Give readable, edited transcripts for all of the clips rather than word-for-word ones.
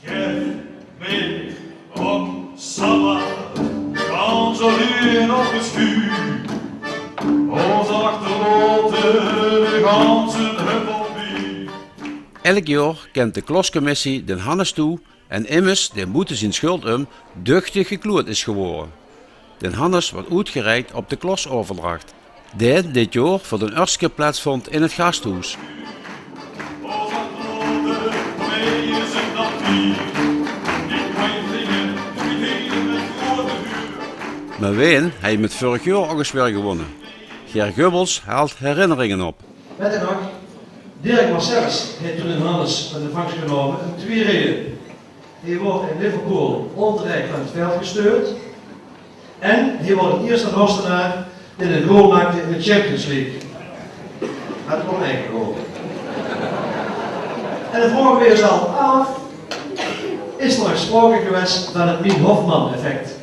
Geef me op zomer, quand je nog eens vuur. Onze achterloten, de ganzen huppel bij. Elk jaar kent de kloscommissie den Hannes toe en immers de moeten zijn schuld duchtig gekloerd is geworden. Den Hannes wordt uitgereikt op de klosoverdracht, die dit jaar voor de eerste keer plaatsvond in het gasthuis. Onze achterloten, mee is het dat bier. Ik kan je zingen, spelen met grote vuur. Maar ween hij met vorig jaar ook eens weer gewonnen. Ger Gubbels haalt herinneringen op. Met en ook, Dirk Marcellus heeft toen een Hannes van de vangst genomen om 2 redenen. Hij wordt in Liverpool onterecht van het veld gestuurd en hij wordt het eerste Oostenaar in het goal maakte in de Champions League. Had ik ook eigen goal. En de vorige weer al af is er nog sprake geweest van het Mien Hofman effect.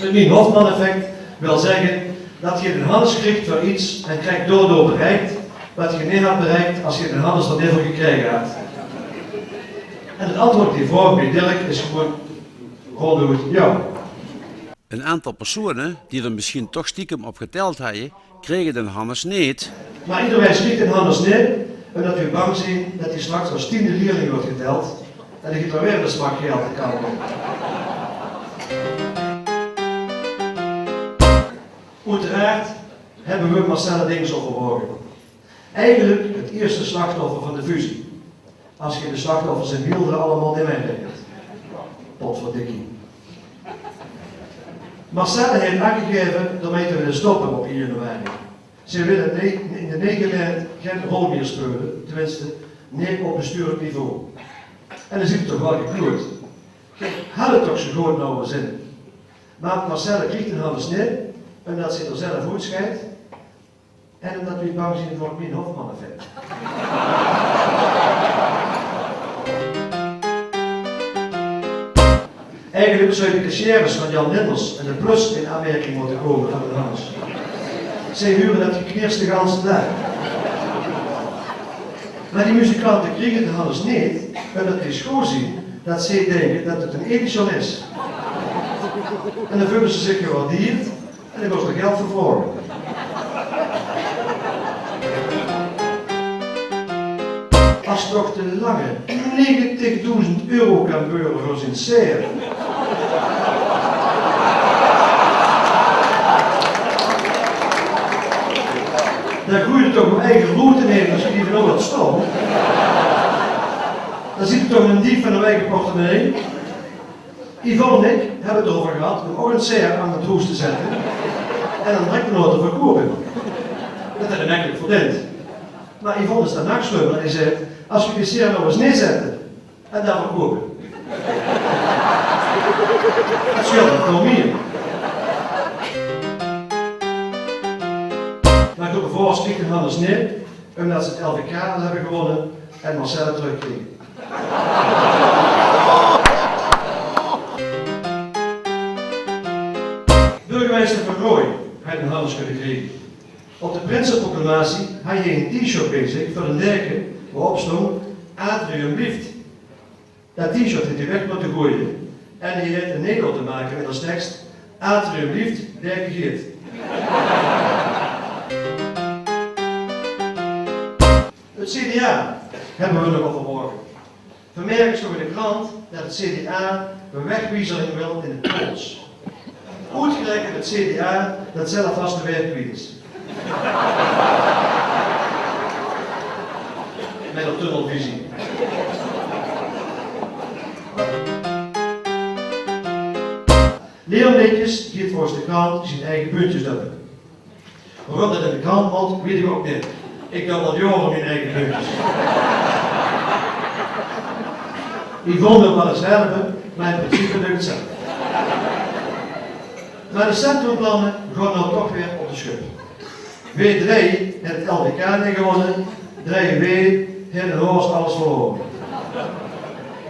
Het Mien Hofman effect wil zeggen dat je een Hannes krijgt voor iets en krijgt door bereikt wat je niet had bereikt als je een Hannes dat niet voor gekregen had. En het antwoord op die vraag bij Dirk is gewoon ronduit ja. Een aantal personen die er misschien toch stiekem op geteld hadden, kregen den Hannes niet. Maar iedereen schiet een Hannes niet omdat we bang zijn dat hij straks als 10e leerling wordt geteld en dan gaat er weer een smak geld te kopen. Uiteraard hebben we Marcelle Dings overwogen. Eigenlijk het eerste slachtoffer van de fusie. Als je de slachtoffers in Wielderen allemaal niet meerekent. Potverdikkie. Marcelle heeft aangegeven daarmee te willen stoppen op 1 januari. Ze willen in de Nederland geen rol meer spelen, tenminste niet op bestuurlijk niveau. En dan ziet het toch wel gekloerd. Had het toch zo goed nou zin. Maar Marcelle krijgt een Hannes niet, omdat ze er zelf uitscheidt en omdat we bang zijn voor het Mien Hofman effect. Eigenlijk zou de cashiers van Jan Linders en de Plus in aanmerking moeten komen van de Hannes. Zij huren dat gekneerste de ganse dag. Maar die muzikanten kregen de Hannes niet, omdat die schoon zien dat zij denken dat het een edition is. En dan voelen ze zich gewaardeerd en dan wordt er geld voor vragen. Als toch de lange 90.000 euro kan beuren voor zijn seer. Dan groeit toch mijn eigen route nemen als je die van wat stom. Dan ziet het toch een dief van een eigen portemonnee. Yvonne en ik hebben het erover gehad om ook een seer aan het hoes te zetten en een treknoot te verkopen. Dat had hem eigenlijk verdiend. Maar Yvonne is daarna geslopen en hij zei, als we die seer nou eens neerzetten en daar verkopen. Dat scheelt het nog meer. Maar door de voorst kreeg de Hannes niet, omdat ze het LVK al hebben gewonnen en Marcelle terugkregen. Burgemeester Van Rooij had een Hannes kunnen krijgen. Op de Prinsenproclamatie had je een t-shirt bezig voor een deken waarop stond Atrium Lieft. Dat t-shirt had hij weg moeten gooien en hij had een Nederland te maken met als tekst Atrium Lieft, deken geert. Het CDA hebben we nog overmorgen. Vermerk is nog in de krant dat het CDA een wegwijzering wil in het Pools. Uitgerekend het CDA dat zelf vast de werkwiel is. Met een tunnelvisie. Leon Netjes geeft volgens de krant zijn eigen puntjes doen. Waarom dat in de krant moet, weet ik ook niet. Ik kan al jaren mijn eigen puntjes. Yvonne wil wel eens helpen, maar in principe lukt het zelf. Maar de centrumplannen gaan nou toch weer op de schub. W3 heeft het LVK niet gewonnen, 3W heeft de Hoors alles verloren.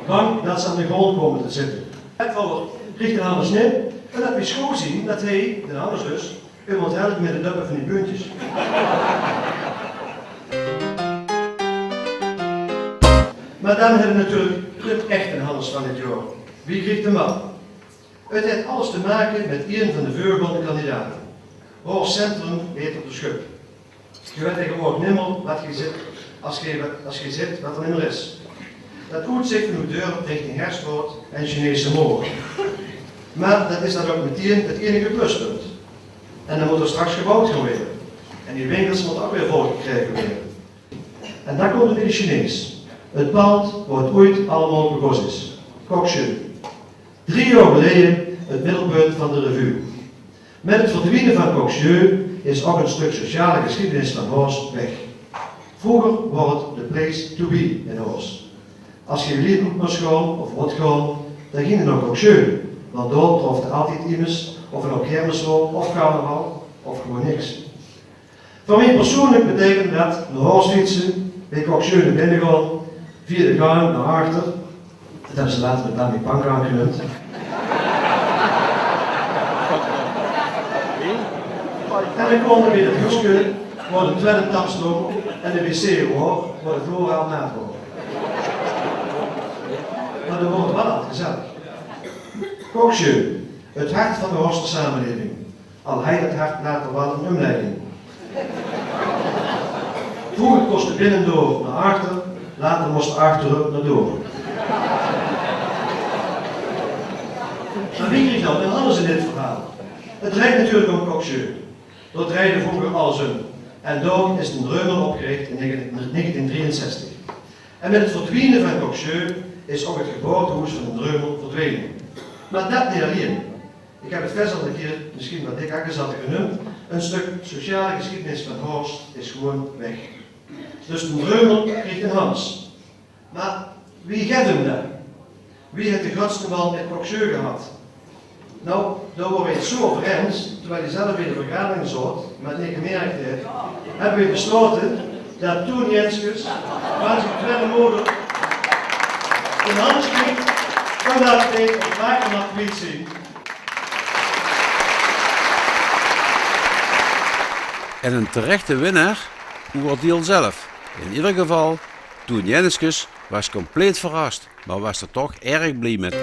Bang dat ze aan de grond komen te zitten. Het krijgt de Hannes niet, en dat we schoon zien dat hij, de Hannes dus, iemand helpt met de duppen van die puntjes. Maar Maar dan hebben we natuurlijk het echte Hannes van dit jaar. Wie krijgt de man? Het heeft alles te maken met een van de voorgaande kandidaten. Horst Centrum heet op de schub. Je weet tegenwoordig niet meer wat je zit als je zit wat er niet meer is. Dat uitzicht van uw deur richting Herstwoord en Chinese Moor. Maar dat is dan ook meteen het enige pluspunt. En dan moet er straks gebouwd gaan worden. En die winkels moeten ook weer volgekregen worden. En dan komt het bij de Chinees. Het pand waar het ooit allemaal begonnen is. Koksjeu. 3 jaar geleden het middelpunt van de revue. Met het verdwijnen van Koksjeu is ook een stuk sociale geschiedenis van Horst weg. Vroeger was het de place to be in Horst. Als je lief moest gaan of wat gaan, dan ging het naar Koksjeu. Want daar trof er altijd iemand, of een kermis was, of carnaval, of gewoon niks. Voor mij persoonlijk betekent dat naar Horst fietsen, bij Koksjeu naar binnen gaan, via de gang naar achter. Dat hebben ze later met Danny Pankraan genoemd. En dan kwam er weer het huisje, waar de tweede tap stond en de wc hoor, waar de vloer al nat wordt. Maar dan wordt het wel altijd gezellig. Koksjeu, het hart van de Horster samenleving. Al hij het hart later wel een omleiding. Vroeger kostte binnendoor naar achter, later moest achterop naar door. Maar wie kreeg dan anders in dit verhaal? Het draait natuurlijk om Koksjeu. Dat draaide vroeger alles om. En daar is een Dreumel opgericht in 1963. En met het verdwijnen van Koksjeu is ook het geboortehuis van de Dreumel verdwenen. Maar dat niet alleen. Ik heb het vers al een keer, misschien wat dik had genoemd, een stuk sociale geschiedenis van Horst is gewoon weg. Dus de Dreumel kreeg een Hans. Maar wie geeft hem dat? Wie heeft de grootste man met Koksjeu gehad? Nou, daar worden we het zo over eens, terwijl hij zelf weer de vergadering zat, maar het niet gemerkt heeft, hebben we besloten dat Toon Jenskes, waar zijn tweede moeder, een Hans kreeg, kan dat hij op vaker mag niet zien. En een terechte winnaar, Oerdiel zelf. In ieder geval, Toon Jenskes was compleet verrast, maar was er toch erg blij met.